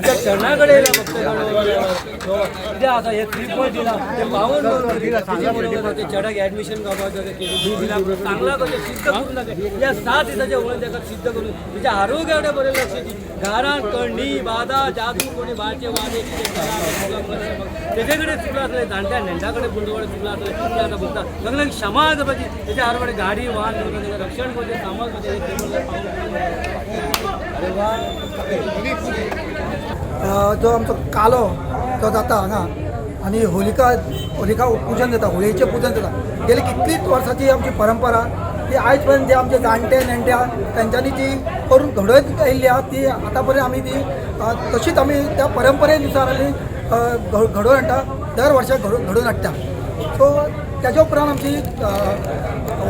त्या क्षणाकडे फक्त आता हे 3 पॉईंट दिला ते 52 ते चढक ॲडमिशन दिला चांगला कसे सिद्ध करून नका या 7 दिवसाच्या उलट सिद्ध करून तिच्या आरोग्याकडे बरे लक्ष दी घरात कणी बाधा जादू कोणी बाळचे वादे त्याच्याकडे चुकला असले जाणत्या नेंडाकडे बुंडवडे चुकला असले ते आता बघतात लग्न क्षमा पाहिजे त्याच्या आरोग्याकडे गाडी वाहन रक्षण होते समाज जो आमचो कालो तो जाता हांगा आनी होलिका पूजन जाता होळयेचें पूजन जाता गेली कितलीच वर्सांची आमची परंपरा ती आयज पर्यंत जे आमचे जाणटे नेणट्या तांच्यांनी ती करून घडत आयिल्ली आहा ती आतां पर्यंत आमी ती तशीच आमी त्या परंपरेनुसार आमी घडोवन हाडटा दर वर्सा घडोवन हाडटा सो त्याच्या उपरांत आमची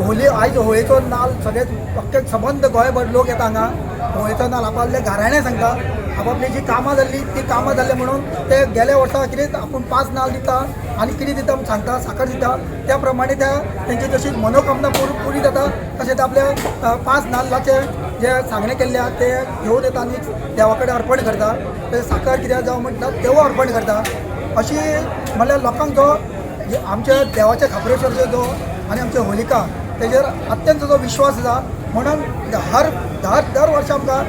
होली आयज होळयेचो नाल सगळे फक्त सबंद गोंयभर लोक येता हांगा होळयेचो नाल आपले घराणे सांगता आपापली जी कामां जाल्ली ती कामां जाल्ले म्हणून ते गेल्या वर्सा कितें आपूण 5 नाल दिता आनी कितें दिता म्हूण सांगता साखर दिता त्या प्रमाणे तेंची जशी मनोकामना पुरी जाता तशेंच आपल्या 5 नाल्लाचे जे सांगणे केल्ले आहा ते घेवन येता आनी देवा कडेन अर्पण करता ते साखर कितें जावं म्हणटा देव अर्पण करता अशी म्हणल्यार लोकांक जो आमच्या देवाच्या खापरेश्वर जो आनी आमचे होलिका तेजेर अत्यंत जो विश्वास आसा म्हणून दर वर्सा आमकां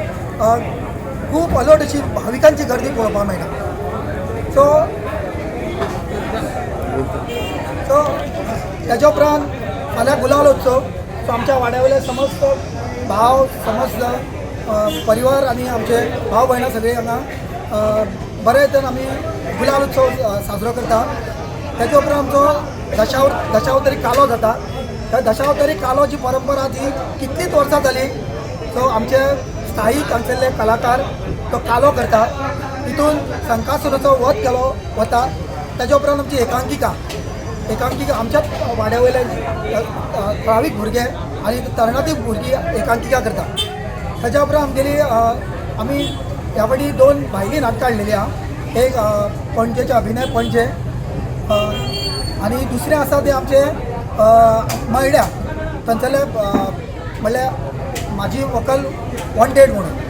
खूब अलर्ट अशी भाविकांची गर्दी पळोवपाक मेळटा सो त्याच्या उपरांत फाल्यां गुलाल उत्सव सो आमच्या वाड्यावयले समस्त भाव समस्त परिवार आनी आमचे भाव भयणां सगळीं हांगा बरे तरेन आमी गुलाल उत्सव साजरो करता त्याच्या उपरांत आमचो दशावतारी कालो जाता त्या दशावतारी कालोची परंपरा ती कितलीच वर्सां जाली सो आमचे स्थायीक हांगसरले कलाकार तो कालो करता तितून संकासुराचो वध केलो वता त्याच्या उपरांत आमची एकांकिका आमच्याच वाड्या वयले थळावीक भुरगे आनी तरणाटी भुरगीं एकांकिका करता त्याच्या उपरांत आमगेली आमी ह्या फावटी 2 भायलीं नाटकां हाडलेलीं आहा एक पणजेचे अभिनय पणजे आनी दुसरें आसा तें आमचे मयड्या थंयसरले म्हणल्यार म्हाजी व्हंकल वॉन्टेड म्हणून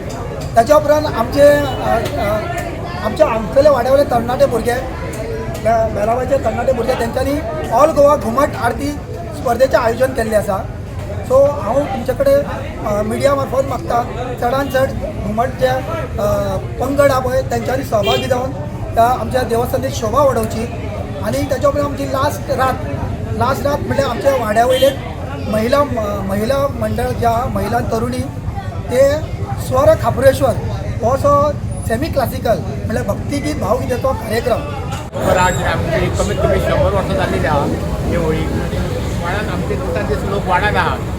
त्याच्या उपरांत आमचे हांगसरले वाड्यावयले तरणाटे भुरगे मेळाव्याचे तरणाटे भुरगे तेंच्यांनी ऑल गोवा घुमट आरती स्पर्धेचें आयोजन केल्लें आसा सो हांव तुमचे कडेन मिडिया मार्फत मागता चडांत चड घुमट जे पंगड आहा पळय तेंच्यांनी सहभागी जावन त्या आमच्या देवस्थानाची शोभा वाडोवची आनी त्याच्या उपरांत आमची लास्ट रात म्हणल्यार आमच्या वाड्या वयले महिला मंडळ जे आहा महिला तरुणी ते स्वर खापरेश्वर हो असो सेमी क्लासिकल म्हणल्यार भक्तिगीत भावगीतेचो कार्यक्रम आज आमची कमीत कमी 100 वर्सां जाल्ली आहा ही होळी वाड्यान आमचे दिस लोक वाड्यान आहात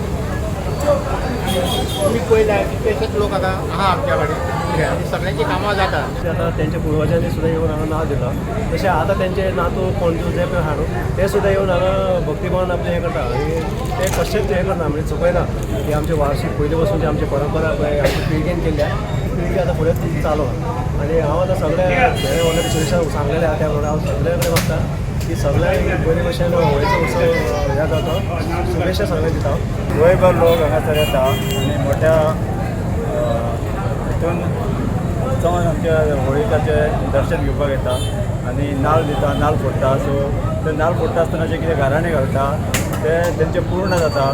आमी पयल्या कितलेशेच लोक आतां आहा आमच्या कडेन आनी सगळ्यांची कामां जातात आता त्यांच्या पूर्वजांनी सुद्धा येऊन हांगा नाव दिलं तशें आतां तेंचे नातू पणजो जे पळय हाडून ते सुद्धा येऊन हांगा भक्तीभावान आपलें हें करता आनी ते कशेंच हें करना म्हणजे चुकयना की आमचे वार्षिक पयलीं पासून जी आमची परंपरा पळय आमची पिळगेन केल्ल्या पिळगी आतां फुडें चालू आनी हांव आतां सगळ्या वेळे व्हडले सुरेशान सांगलेले आहा त्या प्रमाणे हांव सगळ्या कडेन मागता की सगळ्यांक बरे भशेन होळयेचो उत्सव ह्या जाता शुभेच्छा सगळ्यांक दिता गोंयभर लोक हांगासर येता आनी मोठ्या हितून जावन आमच्या होळिकाचे दर्शन घेवपाक येता आनी नाल्ल दिता नाल्ल फोडटा सो ते नाल्ल फोडटा आसतना जे कितें घराणे घालता ते तेंचे पूर्ण जाता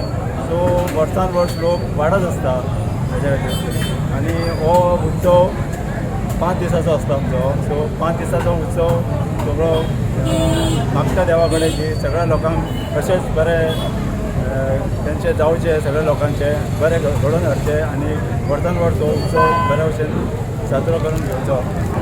सो वर्सान वर्स लोक वाडत आसता हेज्या खातीर आनी हो उत्सव 5 दिसाचो आसता आमचो सो 5 दिसाचो उत्सव सगळो मागता देवा कडेन की सगळ्या लोकांक अशेंच बरें तेंचे जावचे सगळ्या लोकांचे बरें घडोवन हाडचे आनी वर्सान वर्स हो उत्सव बऱ्या भशेन साजरो करून घेवचो